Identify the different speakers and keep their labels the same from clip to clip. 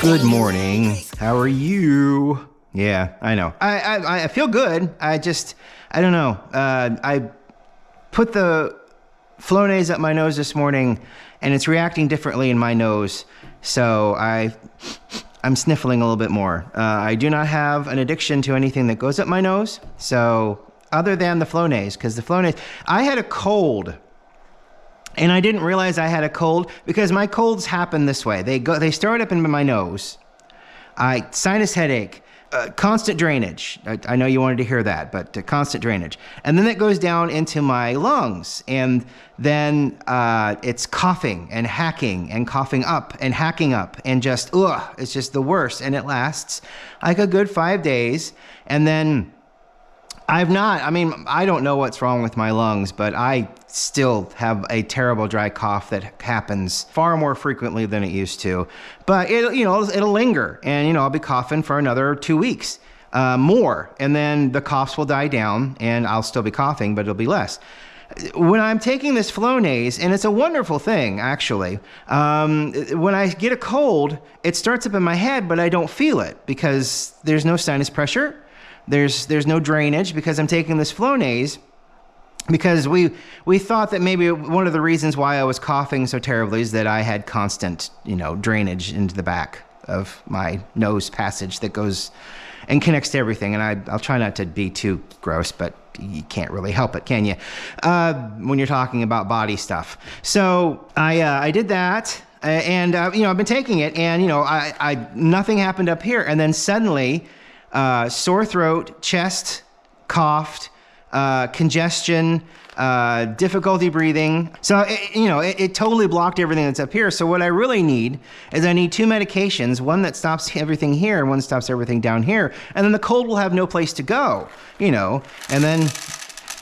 Speaker 1: Good morning. How are you? Yeah, I know. I feel good. I don't know. I put the Flonase up my nose this morning, and it's reacting differently in my nose. So I'm sniffling a little bit more. I do not have an addiction to anything that goes up my nose. So other than the Flonase, because the Flonase, I had a cold. And I didn't realize I had a cold because my colds happen this way. They start up in my nose. Sinus headache, constant drainage. I know you wanted to hear that, but constant drainage. And then it goes down into my lungs. And then it's coughing and hacking and coughing up and hacking up and just, it's just the worst. And it lasts like a good 5 days. And then I don't know what's wrong with my lungs, but I still have a terrible dry cough that happens far more frequently than it used to. But it'll linger, and I'll be coughing for another 2 weeks more, and then the coughs will die down, and I'll still be coughing, but it'll be less. When I'm taking this Flonase, and it's a wonderful thing, actually, when I get a cold, it starts up in my head, but I don't feel it because there's no sinus pressure. There's no drainage because I'm taking this Flonase, because we thought that maybe one of the reasons why I was coughing so terribly is that I had constant, drainage into the back of my nose passage that goes and connects to everything. And I'll try not to be too gross, but you can't really help it, can you? When you're talking about body stuff. So I did that. And I've been taking it, and nothing happened up here. And then suddenly, sore throat, chest, coughed, congestion, difficulty breathing. So it totally blocked everything that's up here. So what I really need is I need 2 medications, one that stops everything here and one that stops everything down here. And then the cold will have no place to go, and then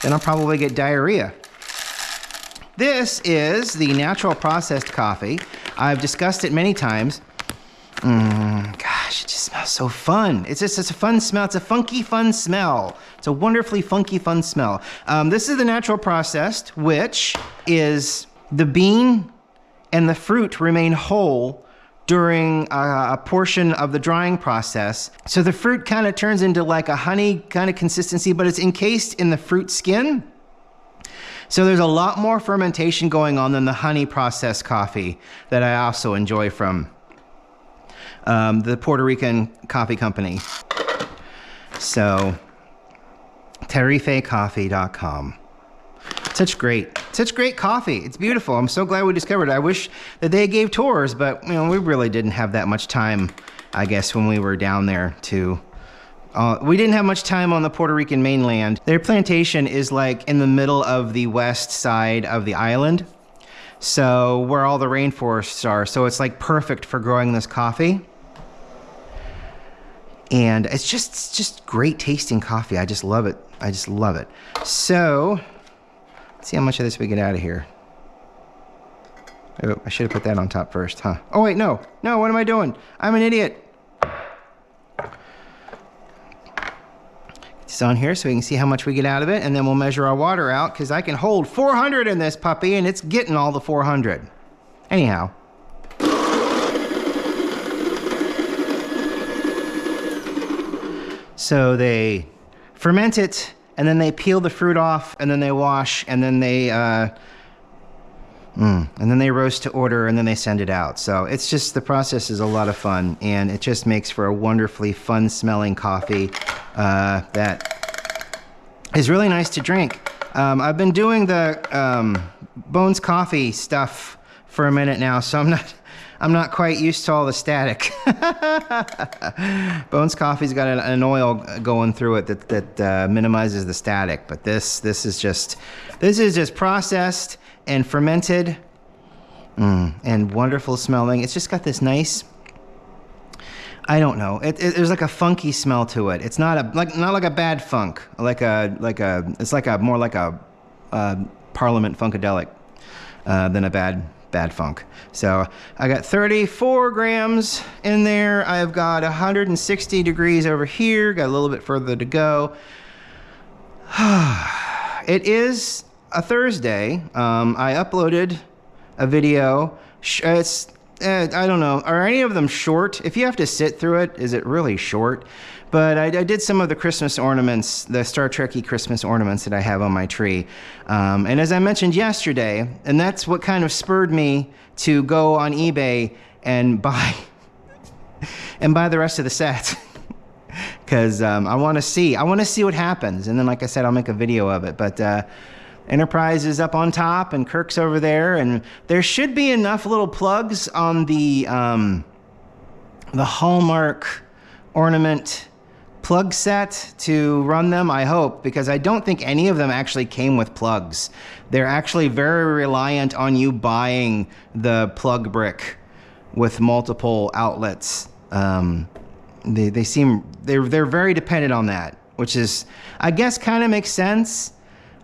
Speaker 1: I'll probably get diarrhea. This is the natural processed coffee. I've discussed it many times. Gosh, it just smells so fun. It's a fun smell. It's a funky, fun smell. It's a wonderfully funky, fun smell. This is the natural processed, which is the bean and the fruit remain whole during a portion of the drying process. So the fruit kind of turns into like a honey kind of consistency, but it's encased in the fruit skin. So there's a lot more fermentation going on than the honey processed coffee that I also enjoy from the Puerto Rican coffee company. So, terrafecoffee.com. Such great coffee. It's beautiful. I'm so glad we discovered it. I wish that they gave tours, but we really didn't have that much time, I guess, when we were down there to... we didn't have much time on the Puerto Rican mainland. Their plantation is like in the middle of the west side of the island. So where all the rainforests are. So it's like perfect for growing this coffee. And it's just great tasting coffee. I just love it. I just love it. So let's see how much of this we get out of here. Oh, I should have put that on top first, huh? Oh wait, no, what am I doing? I'm an idiot. It's on here so we can see how much we get out of it, and then we'll measure our water out, because I can hold 400 in this puppy, and it's getting all the 400. Anyhow. So they ferment it, and then they peel the fruit off, and then they wash, and then they roast to order, and then they send it out. So it's just, the process is a lot of fun, and it just makes for a wonderfully fun-smelling coffee that is really nice to drink. I've been doing the Bones Coffee stuff for a minute now, so I'm not quite used to all the static. Bones Coffee's got an oil going through it that minimizes the static, but this is just processed and fermented, and wonderful smelling. It's just got this nice, I don't know. There's like a funky smell to it. It's not like a bad funk, it's more like a Parliament Funkadelic than a bad funk. So I got 34 grams in there. I've got 160 degrees over here. Got a little bit further to go. It is a Thursday. I uploaded a video. It's I don't know. Are any of them short? If you have to sit through it, is it really short? But I did some of the Christmas ornaments, the Star Trek-y Christmas ornaments that I have on my tree. And as I mentioned yesterday, and that's what kind of spurred me to go on eBay and buy the rest of the set. Because I want to see what happens. And then, like I said, I'll make a video of it. But Enterprise is up on top and Kirk's over there, and there should be enough little plugs on the Hallmark ornament plug set to run them, I hope, because I don't think any of them actually came with plugs. They're actually very reliant on you buying the plug brick with multiple outlets. They're very dependent on that, which is, I guess, kind of makes sense.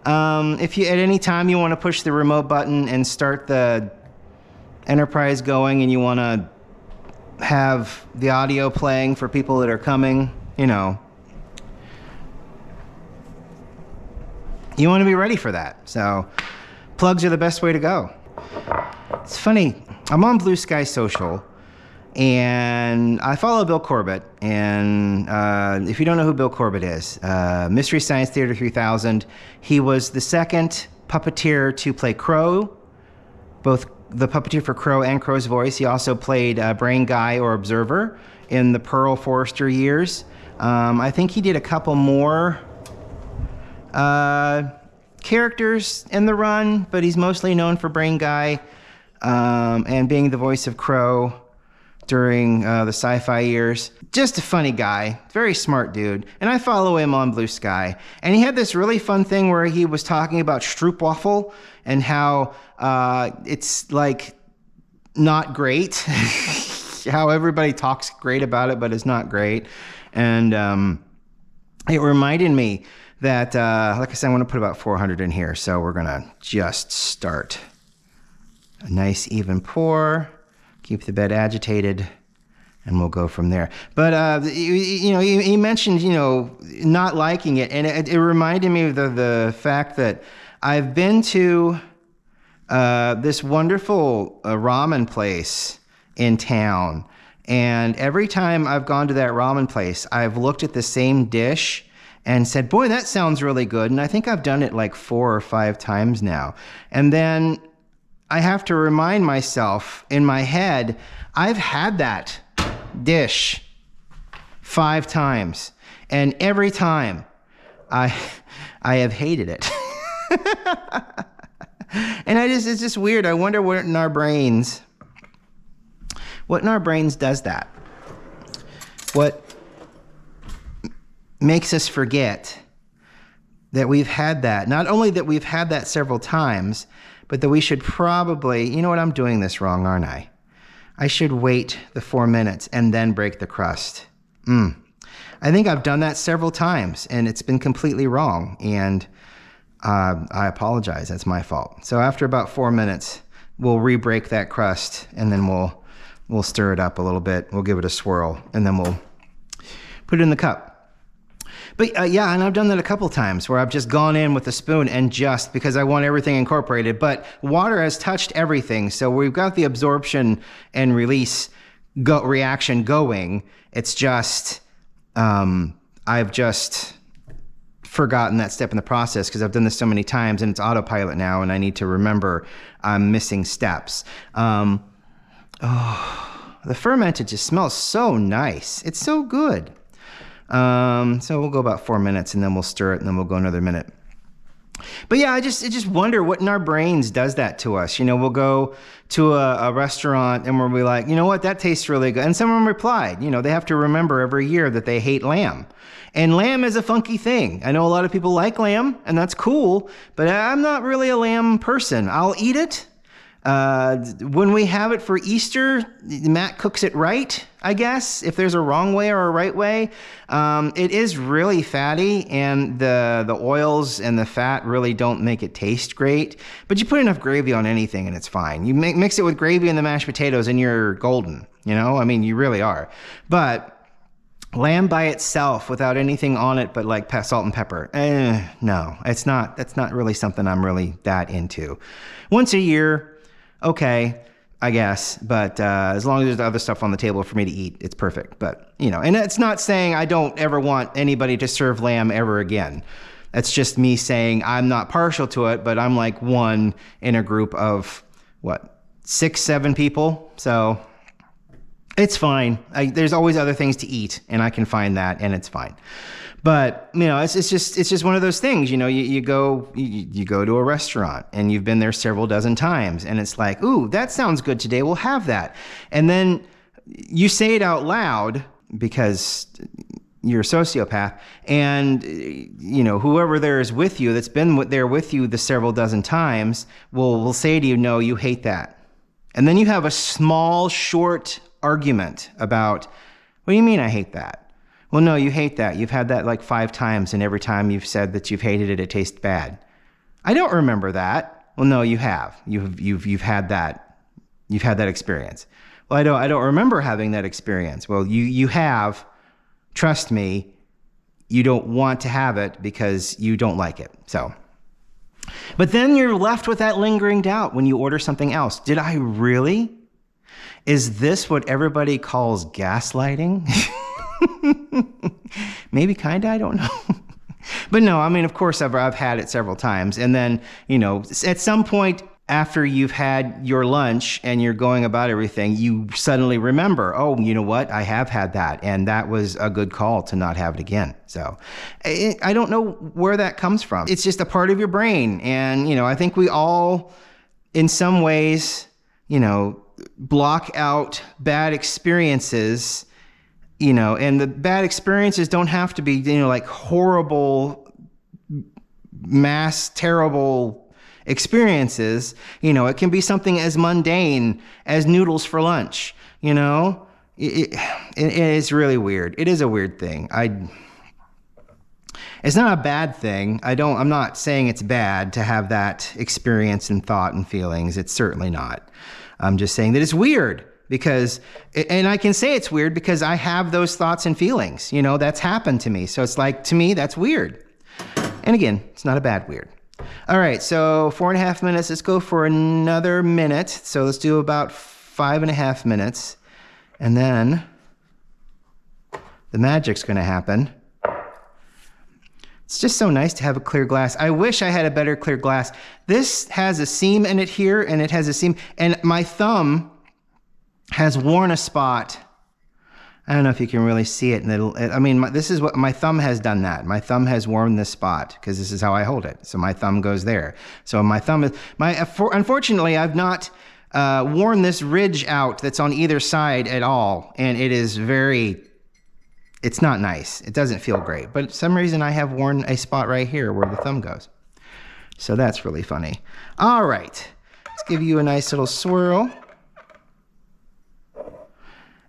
Speaker 1: If you at any time you want to push the remote button and start the Enterprise going, and you want to have the audio playing for people that are coming, you know, you want to be ready for that. So plugs are the best way to go. It's funny, I'm on Blue Sky Social, and I follow Bill Corbett. And if you don't know who Bill Corbett is, Mystery Science Theater 3000, he was the second puppeteer to play Crow, both the puppeteer for Crow and Crow's voice. He also played Brain Guy or Observer in the Pearl Forrester years. I think he did a couple more characters in the run, but he's mostly known for Brain Guy and being the voice of Crow during the sci-fi years. Just a funny guy, very smart dude. And I follow him on Blue Sky. And he had this really fun thing where he was talking about Stroopwafel and how it's like not great. How everybody talks great about it, but it's not great. And it reminded me that, like I said, I want to put about 400 in here. So we're gonna just start. A nice even pour. Keep the bed agitated, and we'll go from there. But you know, he mentioned, you know, not liking it, and it reminded me of the fact that I've been to this wonderful ramen place in town, and every time I've gone to that ramen place, I've looked at the same dish and said, "Boy, that sounds really good." And I think I've done it like 4 or 5 times now, and then I have to remind myself in my head, I've had that dish 5 times, and every time I have hated it. And it's just weird. I wonder what in our brains does that. What makes us forget that we've had that. Not only that we've had that several times, but that we should probably, you know what, I'm doing this wrong, aren't I? I should wait the 4 minutes and then break the crust. I think I've done that several times, and it's been completely wrong, and I apologize, that's my fault. So after about 4 minutes, we'll re-break that crust, and then we'll stir it up a little bit, we'll give it a swirl, and then we'll put it in the cup. But yeah, and I've done that a couple times where I've just gone in with a spoon and just because I want everything incorporated, but water has touched everything. So we've got the absorption and release reaction going. It's just, I've just forgotten that step in the process because I've done this so many times and it's autopilot now and I need to remember I'm missing steps. The fermented just smells so nice. It's so good. So we'll go about 4 minutes and then we'll stir it and then we'll go another minute. But yeah, I just wonder what in our brains does that to us. You know, we'll go to a restaurant and we'll be like, you know what, that tastes really good. And someone replied, you know, they have to remember every year that they hate lamb. And lamb is a funky thing. I know a lot of people like lamb and that's cool, but I'm not really a lamb person. I'll eat it. When we have it for Easter, Matt cooks it right, I guess, if there's a wrong way or a right way. It is really fatty, and the oils and the fat really don't make it taste great. But you put enough gravy on anything and it's fine. You mix it with gravy and the mashed potatoes and you're golden, you know? I mean, you really are. But lamb by itself without anything on it but like salt and pepper, no, that's not really something I'm really that into. Once a year, okay, I guess. But as long as there's other stuff on the table for me to eat, it's perfect. But, you know, and it's not saying I don't ever want anybody to serve lamb ever again. That's just me saying I'm not partial to it, but I'm like one in a group of, what, 6, 7 people? So it's fine. There's always other things to eat, and I can find that, and it's fine. But, you know, it's just one of those things. You know, you go to a restaurant and you've been there several dozen times, and it's like, ooh, that sounds good today. We'll have that. And then you say it out loud because you're a sociopath, and, you know, whoever there is with you that's been there with you the several dozen times will say to you, no, you hate that. And then you have a small, short argument about, what do you mean I hate that? Well, no, you hate that. You've had that like 5 times, and every time you've said that you've hated it, it tastes bad. I don't remember that. Well, no, you have. You've had that. You've had that experience. Well, I don't remember having that experience. Well, you have. Trust me. You don't want to have it because you don't like it. So, but then you're left with that lingering doubt when you order something else. Did I really? Is this what everybody calls gaslighting? Maybe kinda, I don't know. But no, I mean, of course, I've had it several times. And then, you know, at some point after you've had your lunch and you're going about everything, you suddenly remember, oh, you know what? I have had that. And that was a good call to not have it again. So I don't know where that comes from. It's just a part of your brain. And, you know, I think we all, in some ways, you know, block out bad experiences. You know, and the bad experiences don't have to be, you know, like horrible, terrible experiences. You know, it can be something as mundane as noodles for lunch. You know, it's really weird. It is a weird thing. It's not a bad thing. I'm not saying it's bad to have that experience and thought and feelings. It's certainly not. I'm just saying that it's weird. Because, and I can say it's weird because I have those thoughts and feelings, you know, that's happened to me. So it's like, to me, that's weird. And again, it's not a bad weird. All right, so 4.5 minutes. Let's go for another minute. So let's do about 5.5 minutes. And then the magic's going to happen. It's just so nice to have a clear glass. I wish I had a better clear glass. This has a seam in it here, and it has a seam. And my thumb has worn a spot. I don't know if you can really see it. This is what my thumb has done that. My thumb has worn this spot because this is how I hold it. So my thumb goes there. So my thumb is, unfortunately, I've not worn this ridge out that's on either side at all. And it is it's not nice. It doesn't feel great. But for some reason I have worn a spot right here where the thumb goes. So that's really funny. All right. Let's give you a nice little swirl.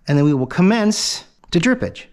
Speaker 1: And then we will commence to drippage.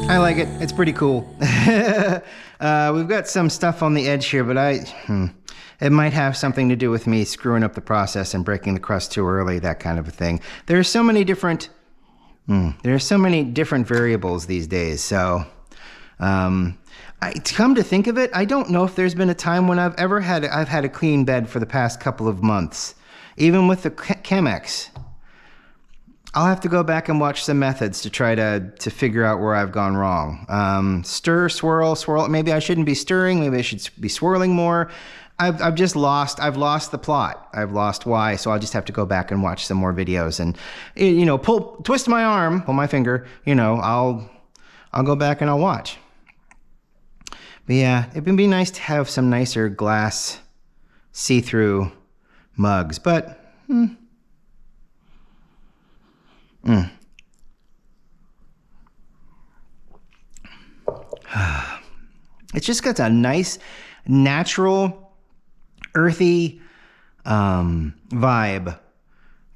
Speaker 1: I like it. It's pretty cool. We've got some stuff on the edge here, but it might have something to do with me screwing up the process and breaking the crust too early, that kind of a thing. There are so many different variables these days. So, come to think of it, I don't know if there's been a time when I've had a clean bed for the past couple of months, even with the Chemex. I'll have to go back and watch some methods to try to figure out where I've gone wrong. Stir, swirl. Maybe I shouldn't be stirring. Maybe I should be swirling more. I've lost the plot. I've lost why. So I'll just have to go back and watch some more videos and, you know, twist my arm, pull my finger, you know, I'll go back and I'll watch. But yeah, it would be nice to have some nicer glass see-through mugs, but, It's just got a nice, natural, earthy vibe.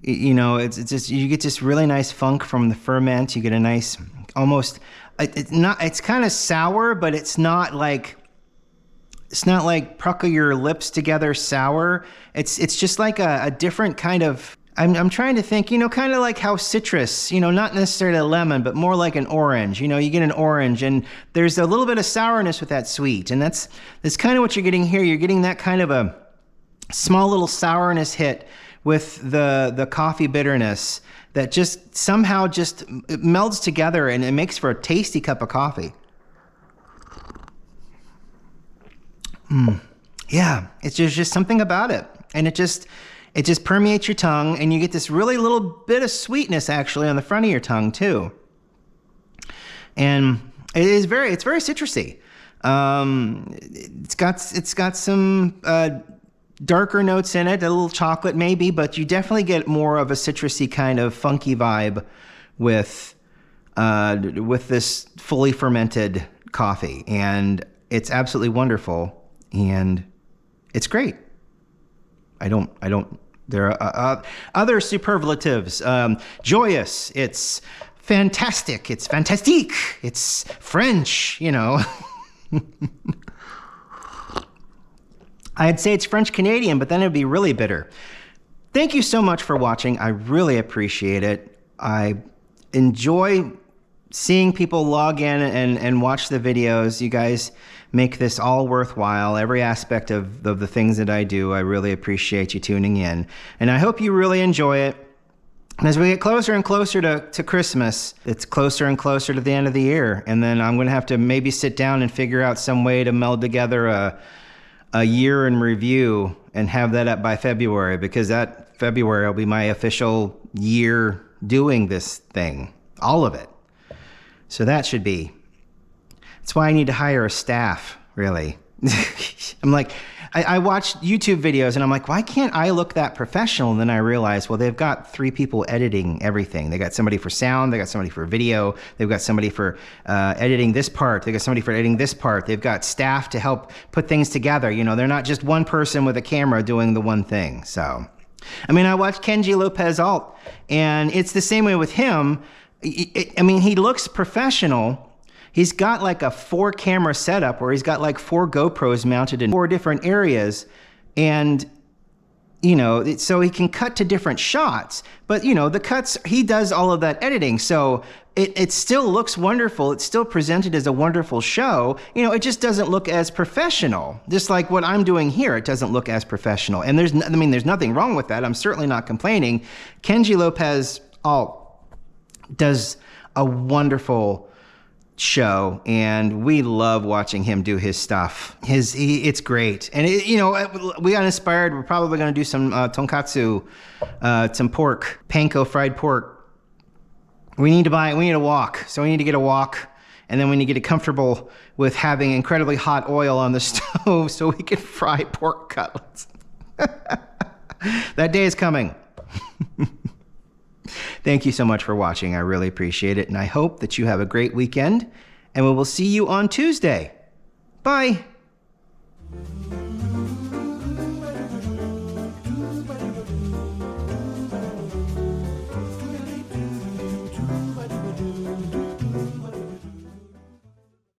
Speaker 1: You know, it's just, you get this really nice funk from the ferment. You get a nice, almost, it's kind of sour, but it's not like pucker your lips together sour. It's just like a different kind of, I'm trying to think, you know, kind of like how citrus, you know, not necessarily a lemon, but more like an orange. You know, you get an orange and there's a little bit of sourness with that sweet. And that's kind of what you're getting here. You're getting that kind of a small little sourness hit with the coffee bitterness that just somehow just it melds together, and it makes for a tasty cup of coffee. Yeah, it's just something about it. And it just permeates your tongue, and you get this really little bit of sweetness actually on the front of your tongue too. And it's very citrusy. It's got some darker notes in it, a little chocolate maybe, but you definitely get more of a citrusy kind of funky vibe with this fully fermented coffee, and it's absolutely wonderful, and it's great. There are other superlatives. Joyous, it's fantastic, it's fantastique, it's French, you know. I'd say it's French-Canadian, but then it'd be really bitter. Thank you so much for watching. I really appreciate it. I enjoy seeing people log in and watch the videos. You guys make this all worthwhile. Every aspect of the things that I do, I really appreciate you tuning in. And I hope you really enjoy it. And as we get closer and closer to Christmas, it's closer and closer to the end of the year. And then I'm going to have to maybe sit down and figure out some way to meld together a year in review and have that up by February, because that February will be my official year doing this thing, all of it. So that should be. That's why I need to hire a staff, really. I'm like, I watch YouTube videos and I'm like, why can't I look that professional? And then I realize, well, they've got 3 people editing everything. They got somebody for sound, they got somebody for video, they've got somebody for editing this part, they got somebody for editing this part, they've got staff to help put things together. You know, they're not just one person with a camera doing the one thing. So, I mean, I watched Kenji Lopez Alt, and it's the same way with him. I mean, he looks professional. He's got like a 4-camera setup where he's got like 4 GoPros mounted in 4 different areas. And, you know, so he can cut to different shots. But, you know, the cuts, he does all of that editing. So it still looks wonderful. It's still presented as a wonderful show. You know, it just doesn't look as professional. Just like what I'm doing here, it doesn't look as professional. And there's nothing wrong with that. I'm certainly not complaining. Kenji Lopez does a wonderful show, and we love watching him do his stuff. It's great. And you know, we got inspired. We're probably going to do some tonkatsu, some pork, panko fried pork. We need a wok. So we need to get a wok, and then we need to get comfortable with having incredibly hot oil on the stove so we can fry pork cutlets. That day is coming. Thank you so much for watching. I really appreciate it, and I hope that you have a great weekend, and we will see you on Tuesday. Bye.